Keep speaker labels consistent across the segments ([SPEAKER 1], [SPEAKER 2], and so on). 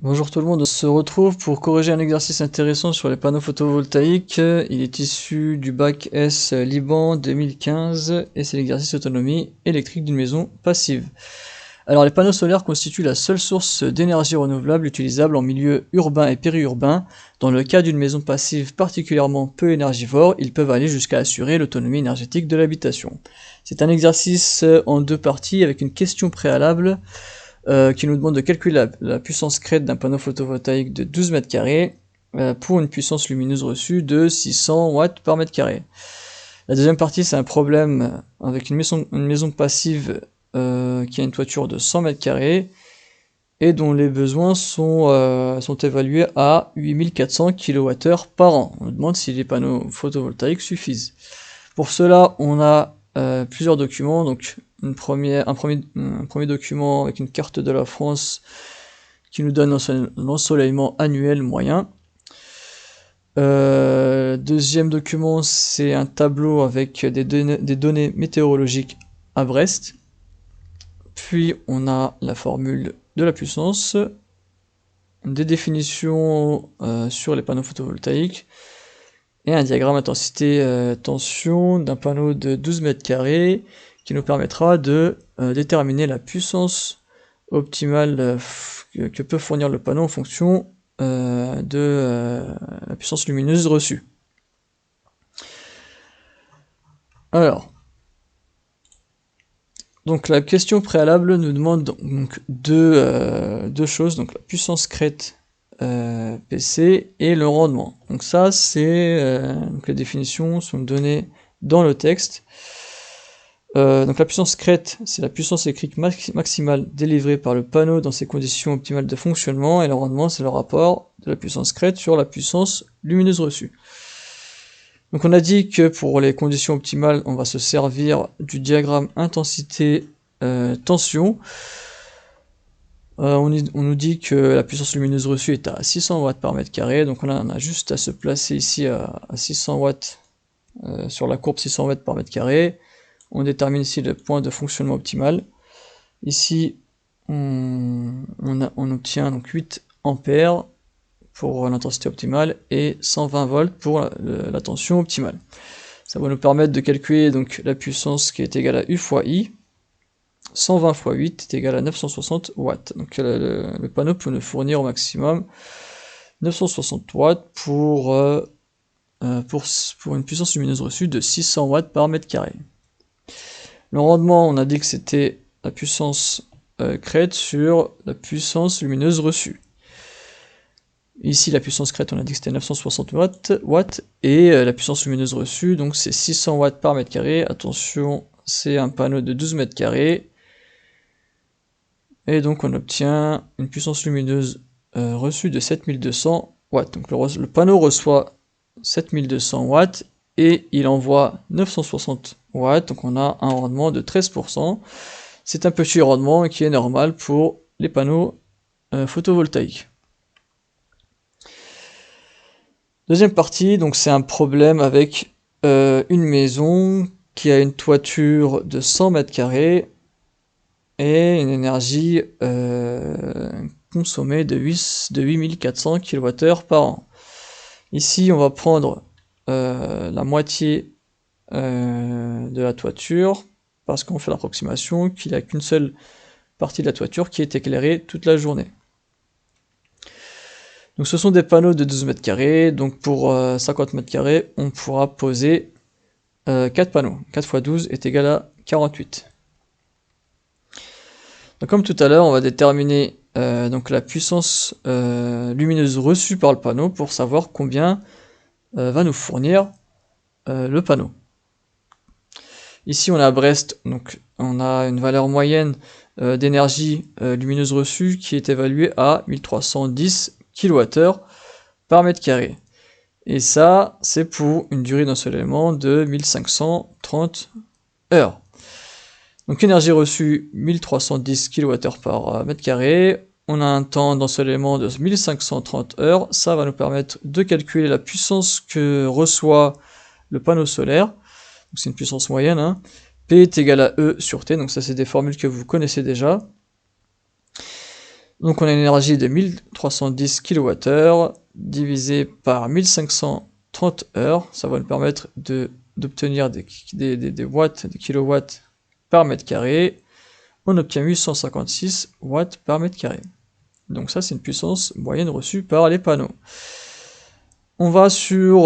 [SPEAKER 1] Bonjour tout le monde, on se retrouve pour corriger un exercice intéressant sur les panneaux photovoltaïques. Il est issu du bac S Liban 2015 et c'est l'exercice autonomie électrique d'une maison passive. Alors les panneaux solaires constituent la seule source d'énergie renouvelable utilisable en milieu urbain et périurbain. Dans le cas d'une maison passive particulièrement peu énergivore, ils peuvent aller jusqu'à assurer l'autonomie énergétique de l'habitation. C'est un exercice en deux parties avec une question préalable qui nous demande de calculer la puissance crête d'un panneau photovoltaïque de 12 mètres carrés pour une puissance lumineuse reçue de 600 watts par mètre carré. La deuxième partie, c'est un problème avec une maison passive qui a une toiture de 100 mètres carrés et dont les besoins sont évalués à 8400 kWh par an. On nous demande si les panneaux photovoltaïques suffisent. Pour cela, on a plusieurs documents, donc un premier document avec une carte de la France qui nous donne l'ensoleillement annuel moyen. Deuxième document, c'est un tableau avec des données météorologiques à Brest. Puis on a la formule de la puissance, des définitions sur les panneaux photovoltaïques, et un diagramme intensité tension d'un panneau de 12 mètres carrés qui nous permettra de déterminer la puissance optimale que peut fournir le panneau en fonction de la puissance lumineuse reçue. Alors, donc la question préalable nous demande donc deux choses, donc la puissance crête PC et le rendement. Donc ça, donc les définitions sont données dans le texte. Donc la puissance crête, c'est la puissance électrique maximale délivrée par le panneau dans ses conditions optimales de fonctionnement, et le rendement, c'est le rapport de la puissance crête sur la puissance lumineuse reçue. Donc on a dit que pour les conditions optimales, on va se servir du diagramme intensité tension. On nous dit que la puissance lumineuse reçue est à 600 watts par mètre carré, donc on a juste à se placer ici à 600 watts sur la courbe 600 watts par mètre carré. On détermine ici le point de fonctionnement optimal. Ici, on obtient donc 8 ampères pour l'intensité optimale et 120 volts pour la tension optimale. Ça va nous permettre de calculer donc la puissance qui est égale à U fois I. 120 fois 8 est égal à 960 watts. Donc le panneau peut nous fournir au maximum 960 watts pour une puissance lumineuse reçue de 600 watts par mètre carré. Le rendement, on a dit que c'était la puissance crête sur la puissance lumineuse reçue. Ici, la puissance crête, on a dit que c'était 960 watts et la puissance lumineuse reçue, donc c'est 600 watts par mètre carré. Attention, c'est un panneau de 12 mètres carrés. Et donc on obtient une puissance lumineuse reçue de 7200 watts. Donc le panneau reçoit 7200 watts et il envoie 960 watts, donc on a un rendement de 13%. C'est un petit rendement qui est normal pour les panneaux photovoltaïques. Deuxième partie, donc c'est un problème avec une maison qui a une toiture de 100 mètres carrés et une énergie consommée de 8400 kWh par an. Ici, on va prendre la moitié de la toiture, parce qu'on fait l'approximation qu'il n'y a qu'une seule partie de la toiture qui est éclairée toute la journée. Donc ce sont des panneaux de 12 mètres carrés, donc pour 50 mètres carrés, on pourra poser 4 panneaux. 4 x 12 est égal à 48. Donc comme tout à l'heure, on va déterminer donc la puissance lumineuse reçue par le panneau pour savoir combien va nous fournir le panneau. Ici on a à Brest, donc on a une valeur moyenne d'énergie lumineuse reçue qui est évaluée à 1310 kWh par mètre carré. Et ça, c'est pour une durée d'ensoleillement de 1530 heures. Donc énergie reçue 1310 kWh par mètre carré. On a un temps d'ensoleillement de 1530 heures. Ça va nous permettre de calculer la puissance que reçoit le panneau solaire. C'est une puissance moyenne, hein. P est égal à E sur T, donc ça c'est des formules que vous connaissez déjà. Donc on a une énergie de 1310 kWh divisé par 1530 heures. Ça va nous permettre d'obtenir des watts, des kilowatts par mètre carré. On obtient 856 watts par mètre carré. Donc ça, c'est une puissance moyenne reçue par les panneaux. On va sur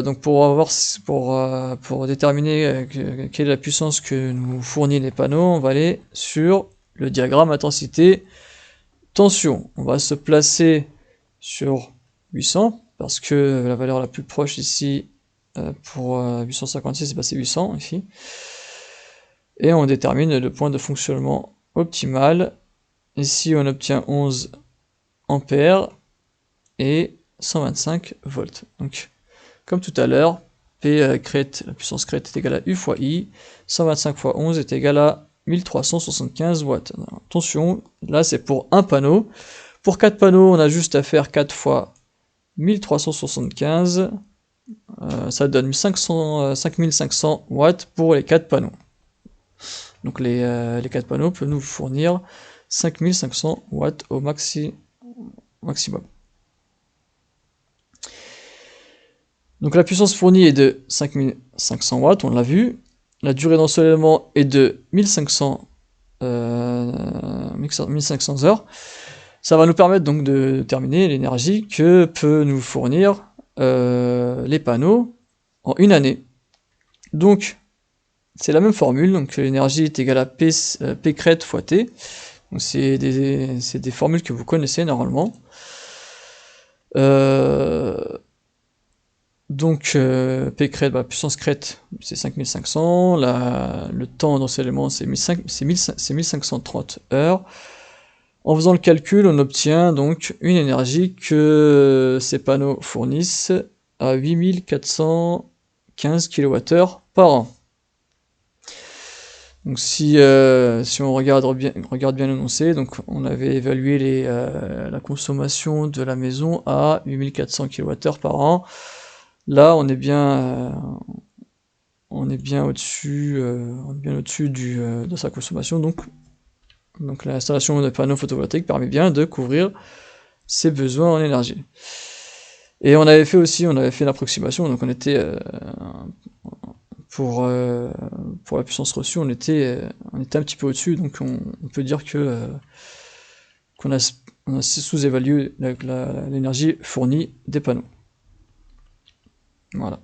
[SPEAKER 1] donc pour déterminer quelle est la puissance que nous fournit les panneaux, on va aller sur le diagramme intensité tension. On va se placer sur 800 parce que la valeur la plus proche ici pour 856, c'est 800 ici. Et on détermine le point de fonctionnement optimal. Ici, on obtient 11 ampères et 125 volts. Donc, comme tout à l'heure, P crête, la puissance crête est égale à U fois I, 125 fois 11 est égal à 1375 watts. Alors, attention, là c'est pour un panneau. Pour 4 panneaux, on a juste à faire 4 fois 1375. Ça donne 5500 watts pour les 4 panneaux. Donc les 4 panneaux peuvent nous fournir 5500 watts au maximum. Donc la puissance fournie est de 5500 watts, on l'a vu. La durée d'ensoleillement est de 1500 heures. Ça va nous permettre donc de déterminer l'énergie que peut nous fournir les panneaux en une année. Donc c'est la même formule, donc l'énergie est égale à P crête fois T. Donc c'est des formules que vous connaissez normalement. Donc P crête, puissance crête, c'est 5500. Le temps d'ensoleillement, c'est 1530 heures. En faisant le calcul, on obtient donc une énergie que ces panneaux fournissent à 8415 kWh par an. Donc si on regarde bien l'énoncé, donc on avait évalué la consommation de la maison à 8400 kWh par an. Là, on est bien au-dessus de sa consommation, donc l'installation de panneaux photovoltaïques permet bien de couvrir ses besoins en énergie. Et on avait fait une approximation, donc on était pour la puissance reçue, on était un petit peu au-dessus, donc on peut dire que qu'on a sous-évalué l'énergie fournie des panneaux. Voilà.